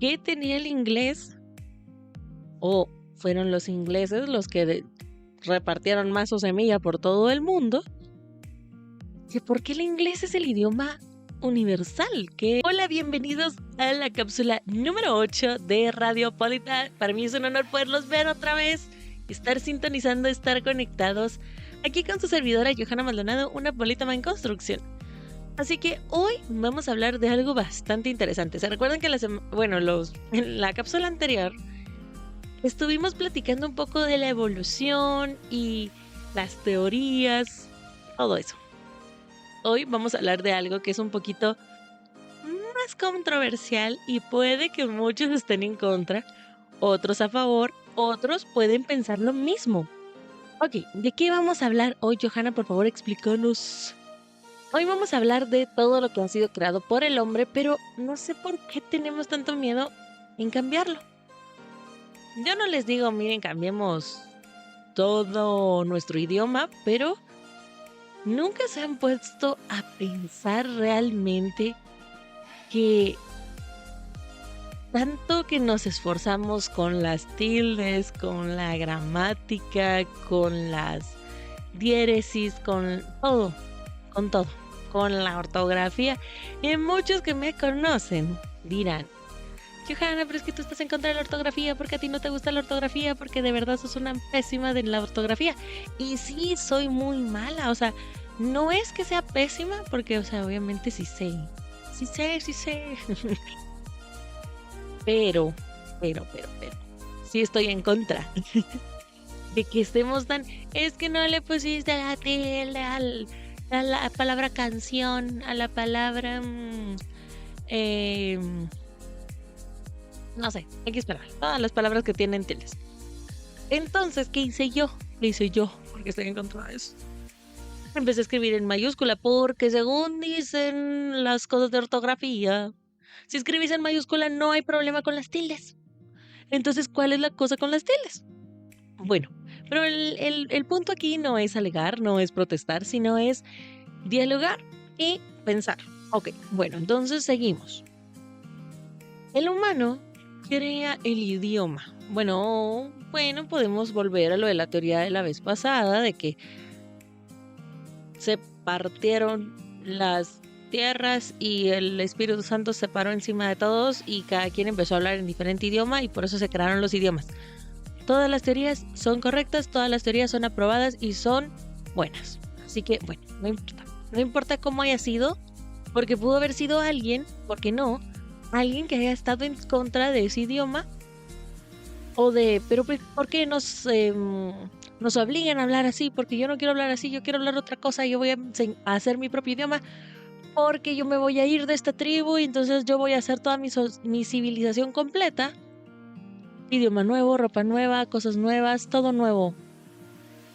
qué tenía el inglés? ¿O fueron los ingleses los que repartieron más su semilla por todo el mundo? ¿Que por qué el inglés es el idioma universal? Hola, bienvenidos a la cápsula número 8 de Radiopolita. Para mí es un honor poderlos ver otra vez, estar sintonizando, estar conectados aquí con su servidora Johanna Maldonado, una polímata en construcción. Así que hoy vamos a hablar de algo bastante interesante. ¿Se recuerdan que en la cápsula anterior estuvimos platicando un poco de la evolución y las teorías, todo eso? Hoy vamos a hablar de algo que es un poquito más controversial y puede que muchos estén en contra, otros a favor, otros pueden pensar lo mismo. Ok, ¿de qué vamos a hablar hoy, Johanna? Por favor, explícanos. Hoy vamos a hablar de todo lo que ha sido creado por el hombre, pero no sé por qué tenemos tanto miedo en cambiarlo. Yo no les digo, miren, cambiemos todo nuestro idioma, pero nunca se han puesto a pensar realmente que tanto que nos esforzamos con las tildes, con la gramática, con las diéresis, con todo, con la ortografía. Y muchos que me conocen dirán: Johanna, pero es que tú estás en contra de la ortografía porque a ti no te gusta la ortografía, porque de verdad sos una pésima de la ortografía. Y sí, soy muy mala, o sea, no es que sea pésima, porque, o sea, obviamente sí sé. Pero, sí estoy en contra de que estemos tan... Es que no le pusiste la tilde a la palabra canción, a la palabra... no sé, hay que esperar. Todas las palabras que tienen tildes. Entonces, ¿qué hice yo? ¿Qué hice yo? Porque estoy en contra de eso. Empecé a escribir en mayúscula porque según dicen las cosas de ortografía, si escribís en mayúscula no hay problema con las tildes. Entonces, ¿cuál es la cosa con las tildes? Bueno, pero el punto aquí no es alegar, no es protestar, sino es dialogar y pensar. Ok, bueno, entonces seguimos. El humano crea el idioma. Bueno, podemos volver a lo de la teoría de la vez pasada, de que se partieron las tierras y el Espíritu Santo se paró encima de todos y cada quien empezó a hablar en diferente idioma y por eso se crearon los idiomas. Todas las teorías son correctas, todas las teorías son aprobadas y son buenas. Así que, bueno, no importa cómo haya sido, porque pudo haber sido alguien, ¿por qué no? Alguien que haya estado en contra de ese idioma pero ¿por qué nos obligan a hablar así? Porque yo no quiero hablar así, yo quiero hablar otra cosa, yo voy a hacer mi propio idioma porque yo me voy a ir de esta tribu y entonces yo voy a hacer toda mi civilización completa. Idioma nuevo, ropa nueva, cosas nuevas, todo nuevo.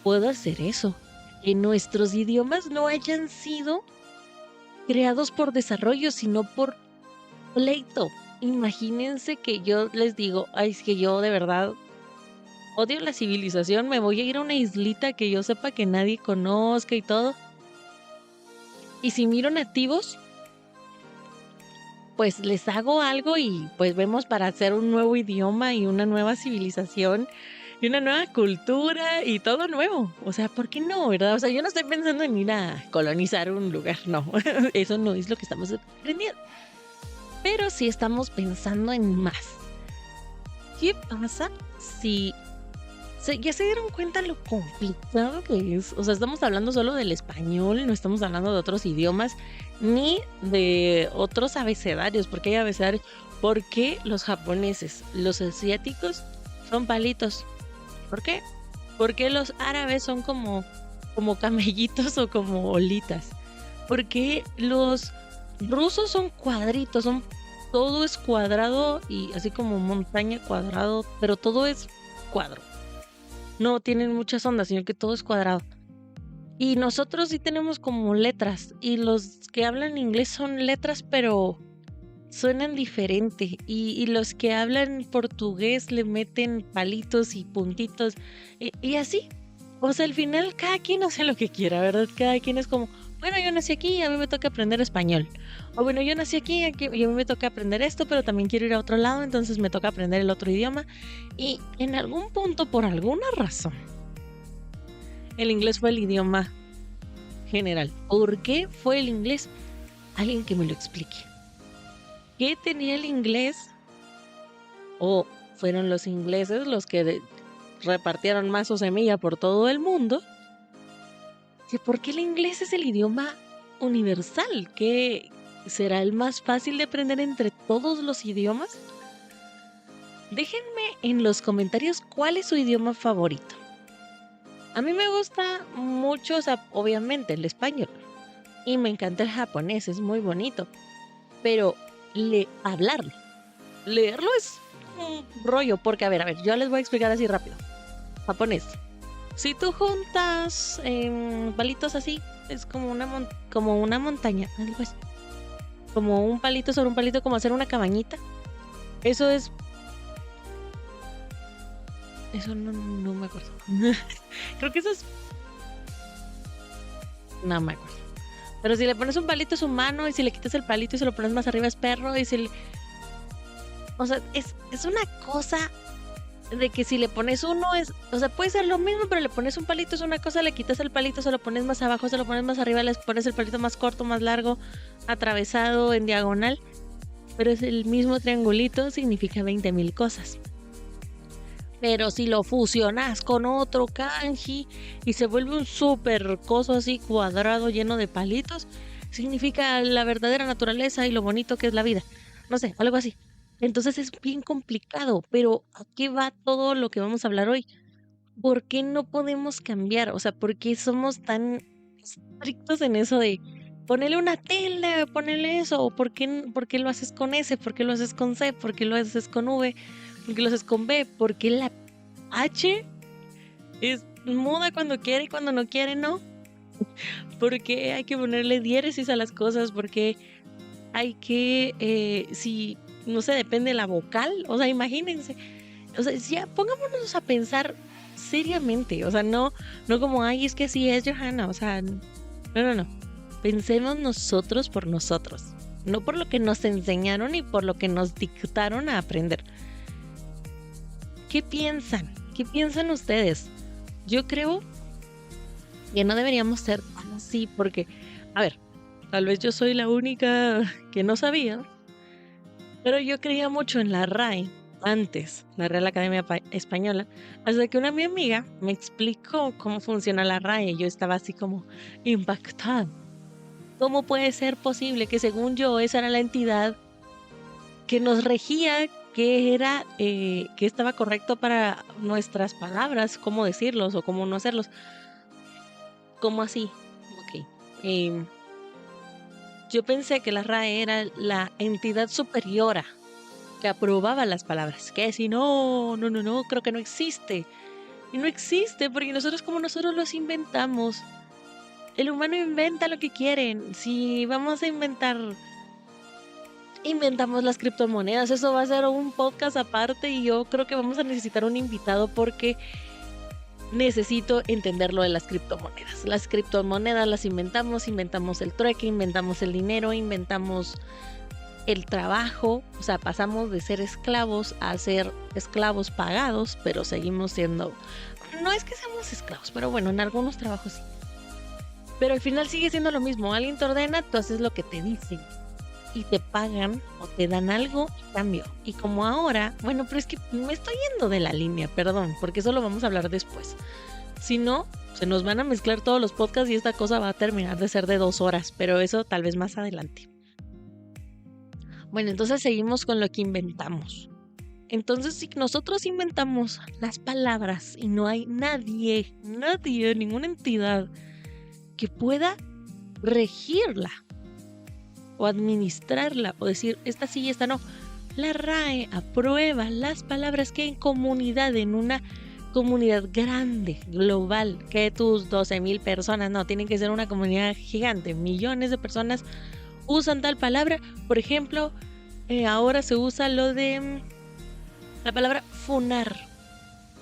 Puedo hacer eso. Que nuestros idiomas no hayan sido creados por desarrollo, sino por pleito. Imagínense que yo les digo, ay, es que yo de verdad odio la civilización, me voy a ir a una islita que yo sepa que nadie conozca y todo. Y si miro nativos, pues les hago algo y pues vemos para hacer un nuevo idioma y una nueva civilización y una nueva cultura y todo nuevo. O sea, ¿por qué no, verdad? O sea, yo no estoy pensando en ir a colonizar un lugar, no. Eso no es lo que estamos aprendiendo. Pero sí estamos pensando en más. ¿Qué pasa si ya se dieron cuenta lo complicado que es? O sea, estamos hablando solo del español, no estamos hablando de otros idiomas, ni de otros abecedarios, porque hay abecedarios. ¿Por qué los japoneses, los asiáticos son palitos? ¿Por qué? ¿Por qué los árabes son como camellitos o como olitas? ¿Por qué los rusos son cuadritos? Todo es cuadrado y así como montaña cuadrado, pero todo es cuadro. No tienen muchas ondas, sino que todo es cuadrado. Y nosotros sí tenemos como letras. Y los que hablan inglés son letras, pero suenan diferente. Y los que hablan portugués le meten palitos y puntitos. Y así. O sea, al final cada quien hace lo que quiera, ¿verdad? Cada quien es como, bueno, yo nací aquí y a mí me toca aprender español. O bueno, yo nací aquí y a mí me toca aprender esto, pero también quiero ir a otro lado, entonces me toca aprender el otro idioma. Y en algún punto, por alguna razón, el inglés fue el idioma general. ¿Por qué fue el inglés? Alguien que me lo explique. ¿Qué tenía el inglés? ¿O fueron los ingleses los que repartieron más su semilla por todo el mundo? ¿Por qué el inglés es el idioma universal? ¿Qué será el más fácil de aprender entre todos los idiomas? Déjenme en los comentarios cuál es su idioma favorito. A mí me gusta mucho, o sea, obviamente el español. Y me encanta el japonés, es muy bonito. Pero hablarlo, leerlo es un rollo. Porque, a ver, yo les voy a explicar así rápido. Japonés. Si tú juntas palitos así, es como una montaña, algo así. Como un palito sobre un palito, como hacer una cabañita. Eso es... Eso no me acuerdo. Creo que eso es... No me acuerdo. Pero si le pones un palito es humano, y si le quitas el palito y se lo pones más arriba es perro, y si le... O sea, es una cosa... de que si le pones uno es, o sea, puede ser lo mismo, pero le pones un palito es una cosa, le quitas el palito, se lo pones más abajo, se lo pones más arriba, le pones el palito más corto, más largo, atravesado, en diagonal, pero es el mismo triangulito, significa 20,000 cosas. Pero si lo fusionas con otro kanji y se vuelve un súper coso así cuadrado lleno de palitos, significa la verdadera naturaleza y lo bonito que es la vida. No sé, algo así. Entonces es bien complicado, pero ¿a qué va todo lo que vamos a hablar hoy? ¿Por qué no podemos cambiar? O sea, ¿por qué somos tan estrictos en eso de ponerle una tilde, ponerle eso? ¿O por qué lo haces con S? ¿Por qué lo haces con C? ¿Por qué lo haces con V? ¿Por qué lo haces con B? ¿Por qué la H es muda cuando quiere y cuando no quiere no? ¿Por qué hay que ponerle diéresis a las cosas? ¿Por qué hay que, si no sé, depende de la vocal? O sea, imagínense. O sea, ya pongámonos a pensar seriamente. O sea, no como, ay, es que así es, Johanna. O sea, no. Pensemos nosotros por nosotros. No por lo que nos enseñaron y por lo que nos dictaron a aprender. ¿Qué piensan? ¿Qué piensan ustedes? Yo creo que no deberíamos ser tan así porque, a ver, tal vez yo soy la única que no sabía, pero yo creía mucho en la RAE antes, la Real Academia Española, hasta que una mi amiga me explicó cómo funciona la RAE. Yo estaba así como impactada. ¿Cómo puede ser posible que según yo esa era la entidad que nos regía, que era que estaba correcto para nuestras palabras, cómo decirlos o cómo no hacerlos? ¿Cómo así? Ok. Yo pensé que la RAE era la entidad superiora que aprobaba las palabras. Que si no, creo que no existe. Y no existe porque nosotros los inventamos. El humano inventa lo que quieren. Si vamos a inventamos las criptomonedas. Eso va a ser un podcast aparte y yo creo que vamos a necesitar un invitado porque necesito entender lo de las criptomonedas. Las criptomonedas las inventamos el trueque, inventamos el dinero, inventamos el trabajo. O sea, pasamos de ser esclavos a ser esclavos pagados, pero seguimos siendo... No es que seamos esclavos, pero bueno, en algunos trabajos sí. Pero al final sigue siendo lo mismo. Alguien te ordena, tú haces lo que te dicen. Y te pagan o te dan algo a cambio. Y como ahora, bueno, pero es que me estoy yendo de la línea, perdón, porque eso lo vamos a hablar después. Si no, se nos van a mezclar todos los podcasts y esta cosa va a terminar de ser de 2 horas, pero eso tal vez más adelante. Bueno, entonces seguimos con lo que inventamos. Entonces, si nosotros inventamos las palabras y no hay nadie, ninguna entidad que pueda regirla o administrarla o decir esta sí y esta no, la RAE aprueba las palabras que en comunidad, en una comunidad grande, global, que tus 12,000 personas, no, tienen que ser una comunidad gigante, millones de personas usan tal palabra. Por ejemplo, ahora se usa lo de la palabra funar.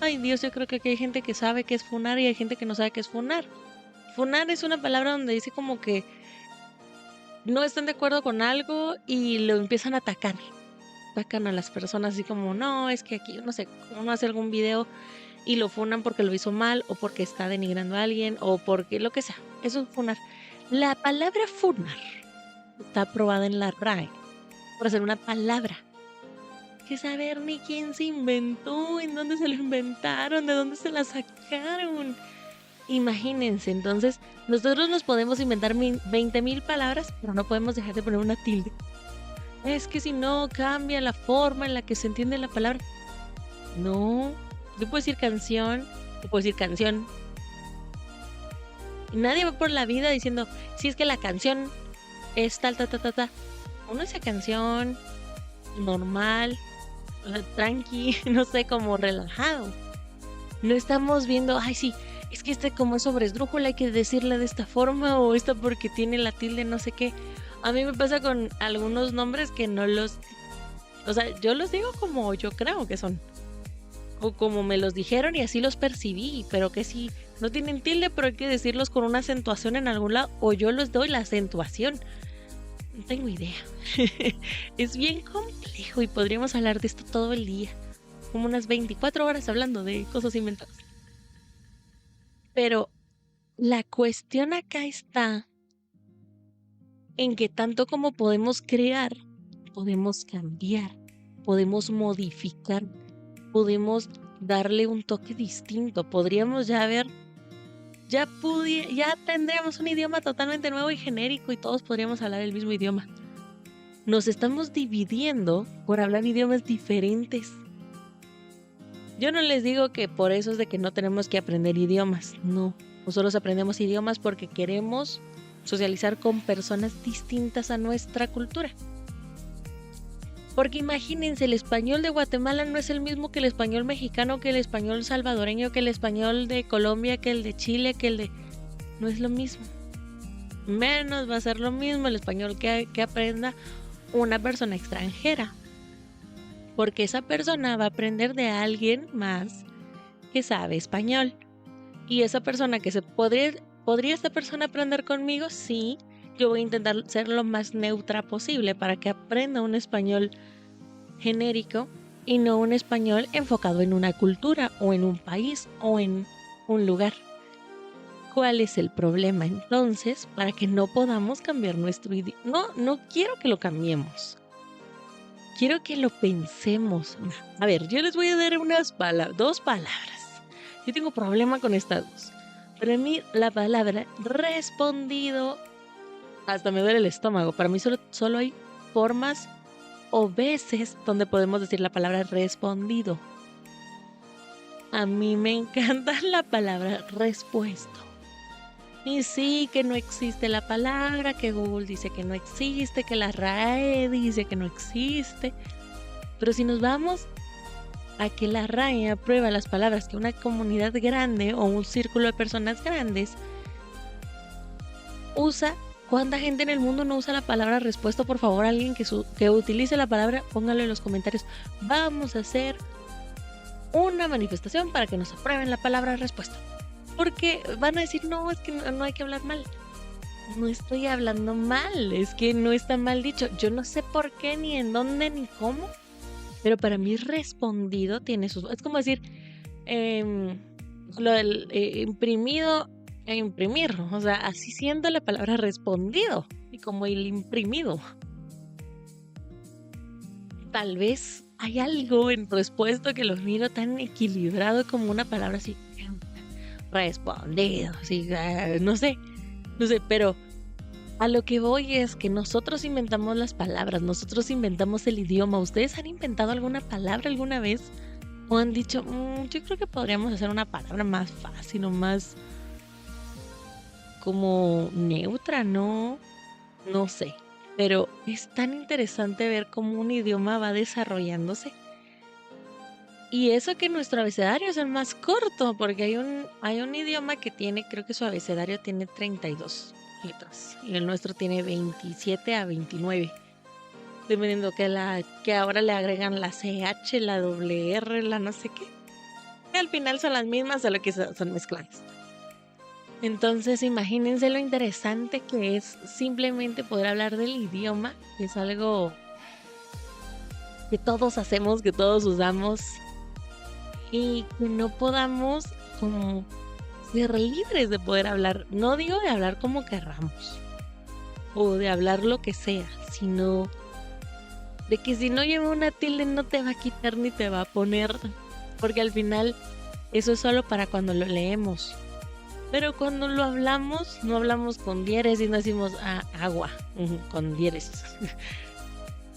Ay Dios, yo creo que aquí hay gente que sabe qué es funar y hay gente que no sabe qué es funar. funar es una palabra donde dice como que no están de acuerdo con algo y lo empiezan a atacar. Atacan a las personas así como, no, es que aquí, no sé, uno hace algún video y lo funan porque lo hizo mal o porque está denigrando a alguien o porque lo que sea. Eso es funar. La palabra funar está aprobada en la RAE por ser una palabra. Que saber ni quién se inventó, en dónde se lo inventaron, de dónde se la sacaron. Imagínense, entonces nosotros nos podemos inventar 20,000 palabras, pero no podemos dejar de poner una tilde. Es que si no cambia la forma en la que se entiende la palabra. No, yo puedo decir canción, yo puedo decir canción. Y nadie va por la vida diciendo, si es que la canción es tal, ta, ta, ta, ta. Uno dice canción normal, tranqui, no sé, como relajado. No estamos viendo, ay, sí, es que como es sobre esdrújula hay que decirle de esta forma o esta porque tiene la tilde no sé qué. A mí me pasa con algunos nombres que no los... O sea, yo los digo como yo creo que son. O como me los dijeron y así los percibí, pero que sí, no tienen tilde, pero hay que decirlos con una acentuación en algún lado, o yo les doy la acentuación. No tengo idea. Es bien complejo y podríamos hablar de esto todo el día. Como unas 24 horas hablando de cosas inventadas. Pero la cuestión acá está en que tanto como podemos crear, podemos cambiar, podemos modificar, podemos darle un toque distinto. Podríamos ya ver, ya tendríamos un idioma totalmente nuevo y genérico y todos podríamos hablar el mismo idioma. Nos estamos dividiendo por hablar idiomas diferentes. Yo no les digo que por eso es de que no tenemos que aprender idiomas, no. Nosotros aprendemos idiomas porque queremos socializar con personas distintas a nuestra cultura. Porque imagínense, el español de Guatemala no es el mismo que el español mexicano, que el español salvadoreño, que el español de Colombia, que el de Chile, que el de... No es lo mismo. Menos va a ser lo mismo el español que aprenda una persona extranjera. Porque esa persona va a aprender de alguien más que sabe español. Y esa persona que ¿podría esta persona aprender conmigo? Sí. Yo voy a intentar ser lo más neutra posible para que aprenda un español genérico y no un español enfocado en una cultura o en un país o en un lugar. ¿Cuál es el problema entonces para que no podamos cambiar nuestro idioma? No quiero que lo cambiemos. Quiero que lo pensemos. A ver, yo les voy a dar dos palabras. Yo tengo problema con estas dos. Para mí la palabra respondido hasta me duele el estómago. Para mí solo hay formas o veces donde podemos decir la palabra respondido. A mí me encanta la palabra respuesto. Y sí, que no existe la palabra, que Google dice que no existe, que la RAE dice que no existe. Pero si nos vamos a que la RAE aprueba las palabras que una comunidad grande o un círculo de personas grandes usa, ¿cuánta gente en el mundo no usa la palabra respuesta? Por favor, alguien que utilice la palabra, póngalo en los comentarios. Vamos a hacer una manifestación para que nos aprueben la palabra respuesta. Porque van a decir, no, es que no hay que hablar mal. No estoy hablando mal, es que no está mal dicho. Yo no sé por qué, ni en dónde, ni cómo. Pero para mí respondido tiene sus... Es como decir, lo del imprimido e imprimir. O sea, así siendo la palabra respondido y como el imprimido. Tal vez hay algo en respuesta que los miro tan equilibrado como una palabra así... respondido, así, no sé, pero a lo que voy es que nosotros inventamos las palabras, nosotros inventamos el idioma. ¿Ustedes han inventado alguna palabra alguna vez? ¿O han dicho, yo creo que podríamos hacer una palabra más fácil o más como neutra? No sé, pero es tan interesante ver cómo un idioma va desarrollándose. Y eso que nuestro abecedario es el más corto, porque hay un idioma que tiene, creo que su abecedario tiene 32 letras y el nuestro tiene 27 a 29. Dependiendo que ahora le agregan la CH, la WR, la no sé qué. Que al final son las mismas, solo que son mezcladas. Entonces, imagínense lo interesante que es simplemente poder hablar del idioma, que es algo que todos hacemos, que todos usamos, y que no podamos como ser libres de poder hablar. No digo de hablar como querramos o de hablar lo que sea, sino de que si no lleva una tilde no te va a quitar ni te va a poner, porque al final eso es solo para cuando lo leemos. Pero cuando lo hablamos, no hablamos con diéresis, no decimos agua con diéresis.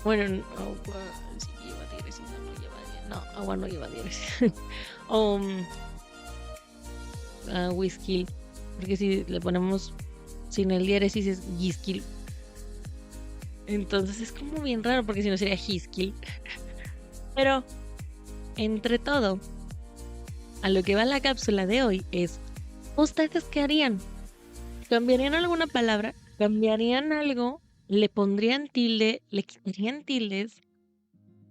Bueno, agua sí lleva diéresis, no lleva diéresis. No, agua no lleva diéresis. O whisky, porque si le ponemos sin el diéresis es whisky. Entonces es como bien raro, porque si no sería hiskil. Pero, entre todo, a lo que va la cápsula de hoy es, ¿ustedes qué harían? ¿Cambiarían alguna palabra? ¿Cambiarían algo? ¿Le pondrían tilde? ¿Le quitarían tildes?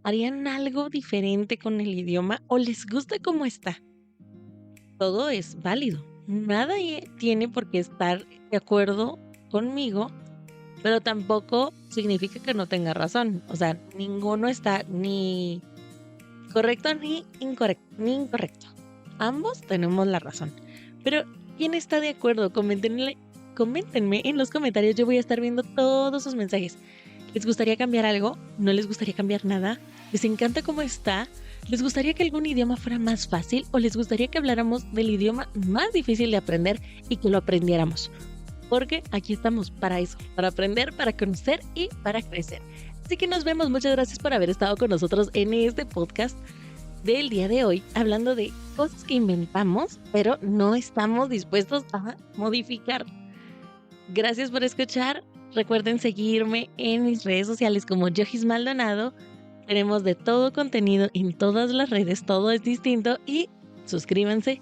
¿Harían algo diferente con el idioma? ¿O les gusta cómo está? Todo es válido. Nada tiene por qué estar de acuerdo conmigo, pero tampoco significa que no tenga razón. O sea, ninguno está ni correcto ni incorrecto. Ambos tenemos la razón. Pero, ¿quién está de acuerdo? Coméntenme en los comentarios. Yo voy a estar viendo todos sus mensajes. ¿Les gustaría cambiar algo? ¿No les gustaría cambiar nada? ¿Les encanta cómo está? ¿Les gustaría que algún idioma fuera más fácil? ¿O les gustaría que habláramos del idioma más difícil de aprender y que lo aprendiéramos? Porque aquí estamos para eso, para aprender, para conocer y para crecer. Así que nos vemos. Muchas gracias por haber estado con nosotros en este podcast del día de hoy, hablando de cosas que inventamos, pero no estamos dispuestos a modificar. Gracias por escuchar. Recuerden seguirme en mis redes sociales como Yohis Maldonado. Tenemos de todo contenido en todas las redes, todo es distinto y suscríbanse.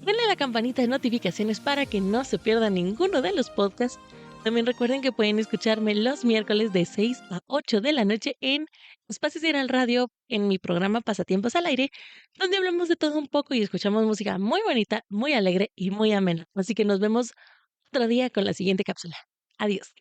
Denle a la campanita de notificaciones para que no se pierdan ninguno de los podcasts. También recuerden que pueden escucharme los miércoles de 6 a 8 de la noche en Espacio Sideral Radio, en mi programa Pasatiempos al Aire, donde hablamos de todo un poco y escuchamos música muy bonita, muy alegre y muy amena. Así que nos vemos otro día con la siguiente cápsula. Adiós.